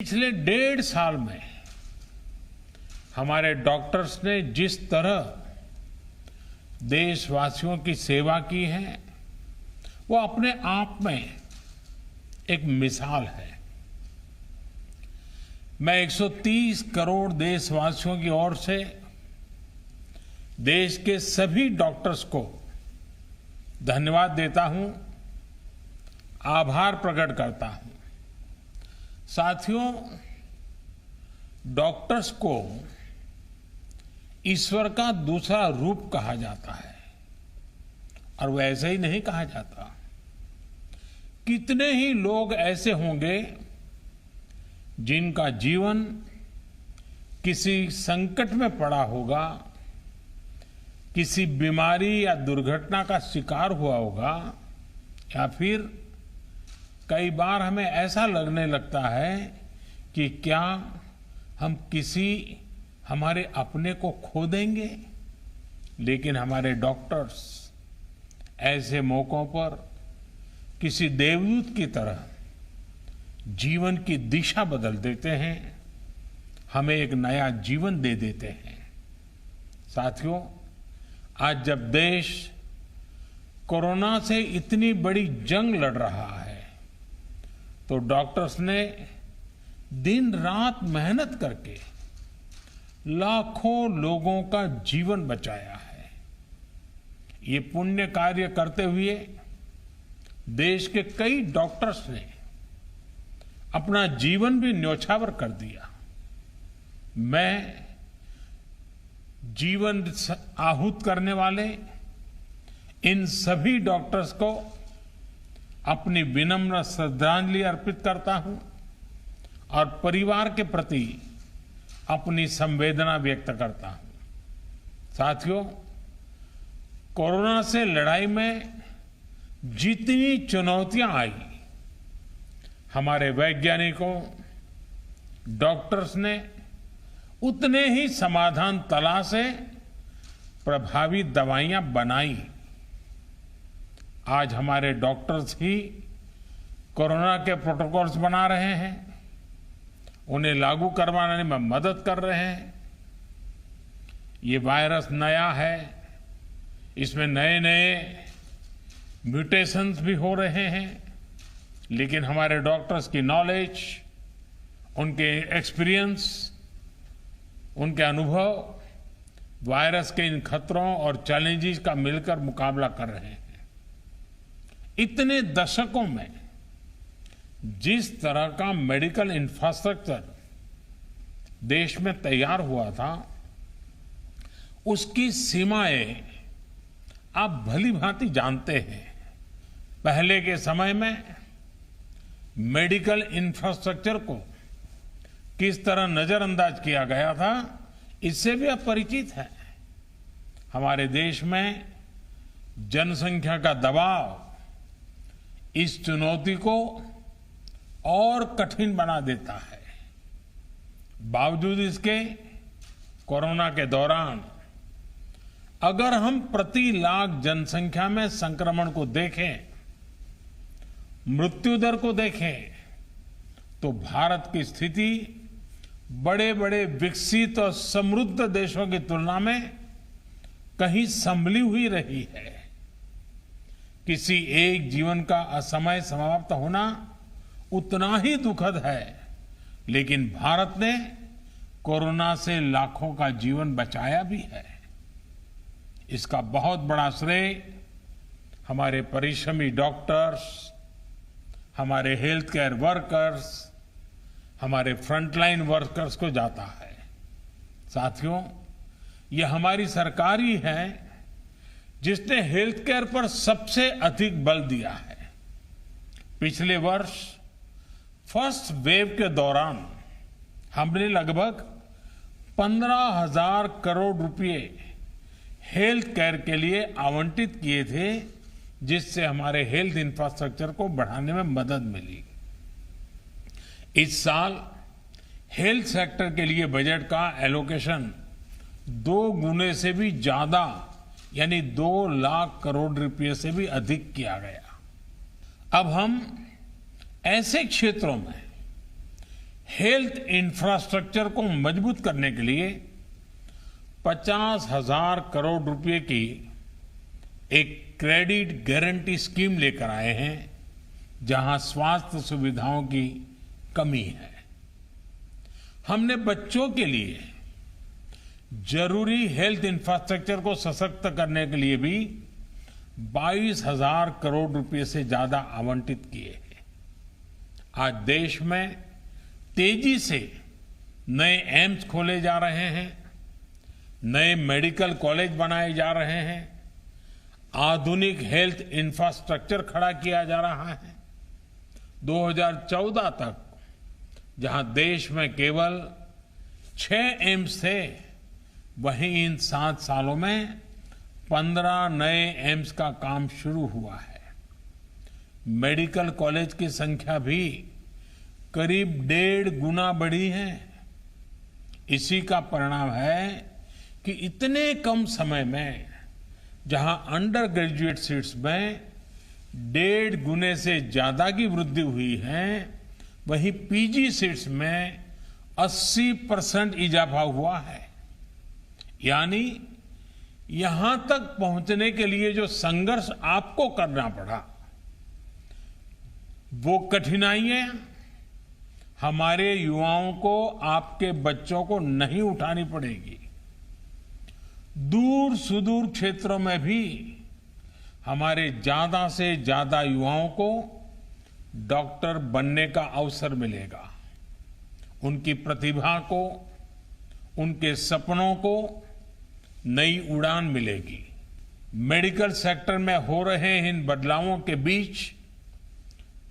पिछले 1.5 साल में हमारे डॉक्टर्स ने जिस तरह देशवासियों की सेवा की है वो अपने आप में एक मिसाल है। मैं 130 करोड़ देशवासियों की ओर से देश के सभी डॉक्टर्स को धन्यवाद देता हूं, आभार प्रकट करता हूं। साथियों, डॉक्टर्स को ईश्वर का दूसरा रूप कहा जाता है और वो ऐसे ही नहीं कहा जाता। कितने ही लोग ऐसे होंगे जिनका जीवन किसी संकट में पड़ा होगा, किसी बीमारी या दुर्घटना का शिकार हुआ होगा, या फिर कई बार हमें ऐसा लगने लगता है कि क्या हम किसी हमारे अपने को खो देंगे। लेकिन हमारे डॉक्टर्स ऐसे मौकों पर किसी देवदूत की तरह जीवन की दिशा बदल देते हैं, हमें एक नया जीवन दे देते हैं। साथियों, आज जब देश कोरोना से इतनी बड़ी जंग लड़ रहा है तो डॉक्टर्स ने दिन रात मेहनत करके लाखों लोगों का जीवन बचाया है। ये पुण्य कार्य करते हुए देश के कई डॉक्टर्स ने अपना जीवन भी न्यौछावर कर दिया। मैं जीवन आहूत करने वाले इन सभी डॉक्टर्स को अपनी विनम्र श्रद्धांजलि अर्पित करता हूं और परिवार के प्रति अपनी संवेदना व्यक्त करता हूं। साथियों, कोरोना से लड़ाई में जितनी चुनौतियां आई, हमारे वैज्ञानिकों, डॉक्टर्स ने उतने ही समाधान तलाशे, प्रभावी दवाइयां बनाई। आज हमारे डॉक्टर्स ही कोरोना के प्रोटोकॉल्स बना रहे हैं, उन्हें लागू करवाने में मदद कर रहे हैं। ये वायरस नया है, इसमें नए नए म्यूटेशंस भी हो रहे हैं, लेकिन हमारे डॉक्टर्स की नॉलेज, उनके एक्सपीरियंस, उनके अनुभव वायरस के इन खतरों और चैलेंजेस का मिलकर मुकाबला कर रहे हैं। इतने दशकों में जिस तरह का मेडिकल इंफ्रास्ट्रक्चर देश में तैयार हुआ था, उसकी सीमाएं आप भली भांति जानते हैं। पहले के समय में मेडिकल इंफ्रास्ट्रक्चर को किस तरह नजरअंदाज किया गया था, इससे भी आप परिचित हैं। हमारे देश में जनसंख्या का दबाव इस चुनौती को और कठिन बना देता है। बावजूद इसके कोरोना के दौरान अगर हम प्रति लाख जनसंख्या में संक्रमण को देखें, मृत्यु दर को देखें, तो भारत की स्थिति बड़े बड़े विकसित और समृद्ध देशों की तुलना में कहीं संभली हुई रही है। किसी एक जीवन का असमय समाप्त होना उतना ही दुखद है, लेकिन भारत ने कोरोना से लाखों का जीवन बचाया भी है। इसका बहुत बड़ा श्रेय हमारे परिश्रमी डॉक्टर्स, हमारे हेल्थ केयर वर्कर्स, हमारे फ्रंटलाइन वर्कर्स को जाता है। साथियों, ये हमारी सरकार ही है जिसने हेल्थ केयर पर सबसे अधिक बल दिया है। पिछले वर्ष फर्स्ट वेव के दौरान हमने लगभग 15,000 करोड़ रुपए हेल्थ केयर के लिए आवंटित किए थे, जिससे हमारे हेल्थ इंफ्रास्ट्रक्चर को बढ़ाने में मदद मिली। इस साल हेल्थ सेक्टर के लिए बजट का एलोकेशन 2 गुने से भी ज्यादा, यानी 2 लाख करोड़ रुपए से भी अधिक किया गया। अब हम ऐसे क्षेत्रों में हेल्थ इंफ्रास्ट्रक्चर को मजबूत करने के लिए 50,000 करोड़ रुपए की एक क्रेडिट गारंटी स्कीम लेकर आए हैं, जहां स्वास्थ्य सुविधाओं की कमी है। हमने बच्चों के लिए जरूरी हेल्थ इंफ्रास्ट्रक्चर को सशक्त करने के लिए भी 22,000 करोड़ रुपए से ज्यादा आवंटित किए हैं। आज देश में तेजी से नए एम्स खोले जा रहे हैं, नए मेडिकल कॉलेज बनाए जा रहे हैं, आधुनिक हेल्थ इंफ्रास्ट्रक्चर खड़ा किया जा रहा है। 2014 तक जहां देश में केवल 6 एम्स थे, वहीं इन 7 सालों में 15 नए एम्स का काम शुरू हुआ है। मेडिकल कॉलेज की संख्या भी करीब 1.5 गुना बढ़ी है। इसी का परिणाम है कि इतने कम समय में जहां अंडर ग्रेजुएट सीट्स में 1.5 गुने से ज्यादा की वृद्धि हुई है, वहीं पीजी सीट्स में 80% इजाफा हुआ है। यानी यहां तक पहुंचने के लिए जो संघर्ष आपको करना पड़ा, वो कठिनाइयां हमारे युवाओं को, आपके बच्चों को नहीं उठानी पड़ेगी। दूर सुदूर क्षेत्रों में भी हमारे ज्यादा से ज्यादा युवाओं को डॉक्टर बनने का अवसर मिलेगा। उनकी प्रतिभा को, उनके सपनों को नई उड़ान मिलेगी। मेडिकल सेक्टर में हो रहे इन बदलावों के बीच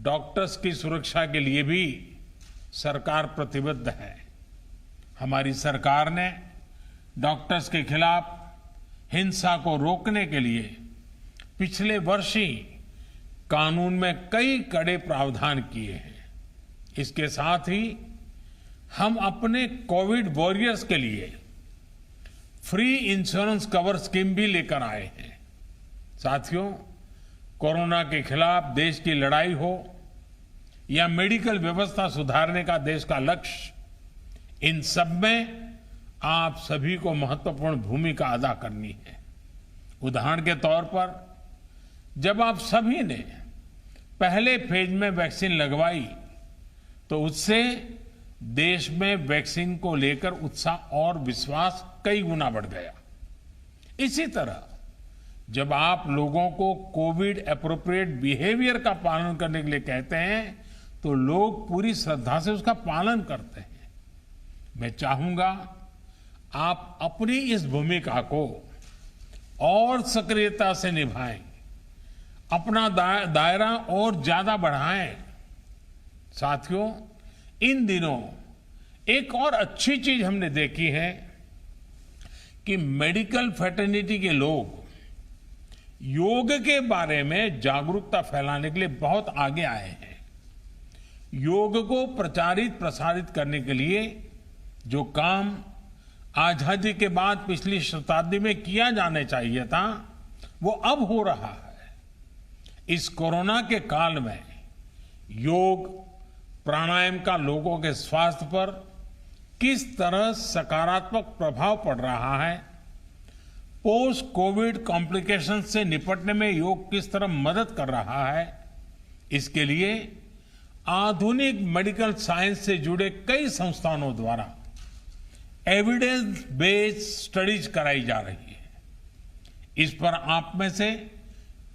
डॉक्टर्स की सुरक्षा के लिए भी सरकार प्रतिबद्ध है। हमारी सरकार ने डॉक्टर्स के खिलाफ हिंसा को रोकने के लिए पिछले वर्ष ही कानून में कई कड़े प्रावधान किए हैं। इसके साथ ही हम अपने कोविड वॉरियर्स के लिए फ्री इंश्योरेंस कवर स्कीम भी लेकर आए हैं। साथियों, कोरोना के खिलाफ देश की लड़ाई हो या मेडिकल व्यवस्था सुधारने का देश का लक्ष्य, इन सब में आप सभी को महत्वपूर्ण भूमिका अदा करनी है। उदाहरण के तौर पर, जब आप सभी ने पहले फेज में वैक्सीन लगवाई, तो उससे देश में वैक्सीन को लेकर उत्साह और विश्वास कई गुना बढ़ गया। इसी तरह जब आप लोगों को कोविड एप्रोप्रिएट बिहेवियर का पालन करने के लिए कहते हैं, तो लोग पूरी श्रद्धा से उसका पालन करते हैं। मैं चाहूंगा आप अपनी इस भूमिका को और सक्रियता से निभाएं, अपना दायरा और ज्यादा बढ़ाएं। साथियों, इन दिनों एक और अच्छी चीज हमने देखी है कि मेडिकल फ्रेटर्निटी के लोग योग के बारे में जागरूकता फैलाने के लिए बहुत आगे आए हैं। योग को प्रचारित प्रसारित करने के लिए जो काम आजादी के बाद पिछली शताब्दी में किया जाने चाहिए था, वो अब हो रहा है। इस कोरोना के काल में योग प्राणायाम का लोगों के स्वास्थ्य पर किस तरह सकारात्मक प्रभाव पड़ रहा है, पोस्ट कोविड कॉम्प्लिकेशन से निपटने में योग किस तरह मदद कर रहा है, इसके लिए आधुनिक मेडिकल साइंस से जुड़े कई संस्थानों द्वारा एविडेंस बेस्ड स्टडीज कराई जा रही है। इस पर आप में से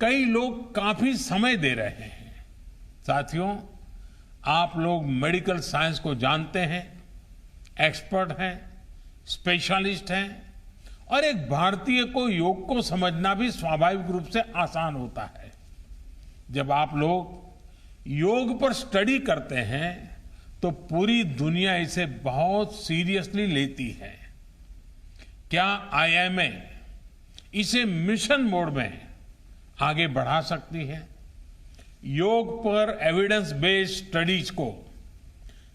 कई लोग काफी समय दे रहे हैं। साथियों, आप लोग मेडिकल साइंस को जानते हैं, एक्सपर्ट हैं, स्पेशलिस्ट हैं, और एक भारतीय को योग को समझना भी स्वाभाविक रूप से आसान होता है। जब आप लोग योग पर स्टडी करते हैं, तो पूरी दुनिया इसे बहुत सीरियसली लेती है। क्या आईएमए इसे मिशन मोड में आगे बढ़ा सकती है? योग पर एविडेंस बेस्ड स्टडीज को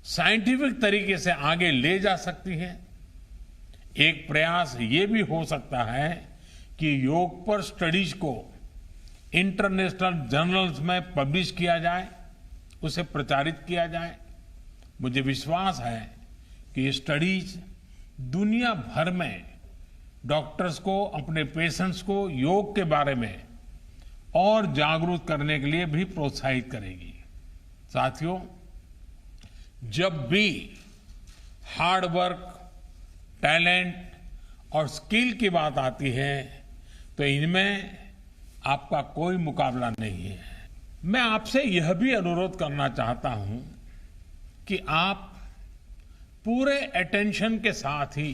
साइंटिफिक तरीके से आगे ले जा सकती है। एक प्रयास ये भी हो सकता है कि योग पर स्टडीज को इंटरनेशनल जर्नल्स में पब्लिश किया जाए, उसे प्रचारित किया जाए। मुझे विश्वास है कि ये स्टडीज दुनिया भर में डॉक्टर्स को, अपने पेशेंट्स को योग के बारे में और जागरूक करने के लिए भी प्रोत्साहित करेगी। साथियों, जब भी हार्ड वर्क, टैलेंट और स्किल की बात आती है तो इनमें आपका कोई मुकाबला नहीं है। मैं आपसे यह भी अनुरोध करना चाहता हूं कि आप पूरे अटेंशन के साथ ही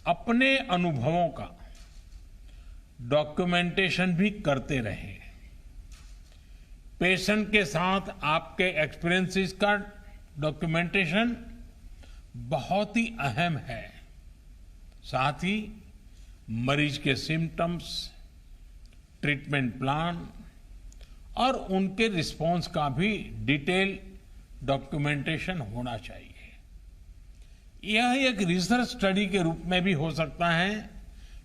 अपने अनुभवों का डॉक्यूमेंटेशन भी करते रहें। पेशेंट के साथ आपके एक्सपीरियंसेस का डॉक्यूमेंटेशन बहुत ही अहम है। साथ ही मरीज के सिम्टम्स, ट्रीटमेंट प्लान और उनके रिस्पॉन्स का भी डिटेल डॉक्यूमेंटेशन होना चाहिए। यह एक रिसर्च स्टडी के रूप में भी हो सकता है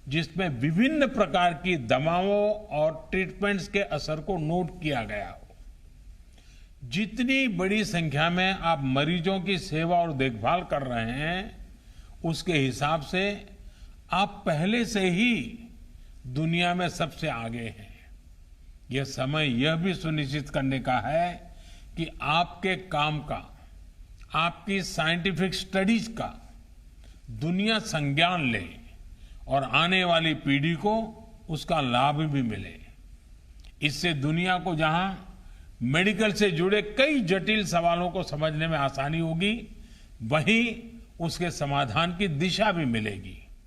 जिसमें विभिन्न प्रकार की दवाओं और ट्रीटमेंट्स के असर को नोट किया गया हो। जितनी बड़ी संख्या में आप मरीजों की सेवा और देखभाल कर रहे हैं, उसके हिसाब से आप पहले से ही दुनिया में सबसे आगे हैं। यह समय यह भी सुनिश्चित करने का है कि आपके काम का, आपकी साइंटिफिक स्टडीज का दुनिया संज्ञान ले और आने वाली पीढ़ी को उसका लाभ भी मिले। इससे दुनिया को जहां मेडिकल से जुड़े कई जटिल सवालों को समझने में आसानी होगी, वहीं उसके समाधान की दिशा भी मिलेगी।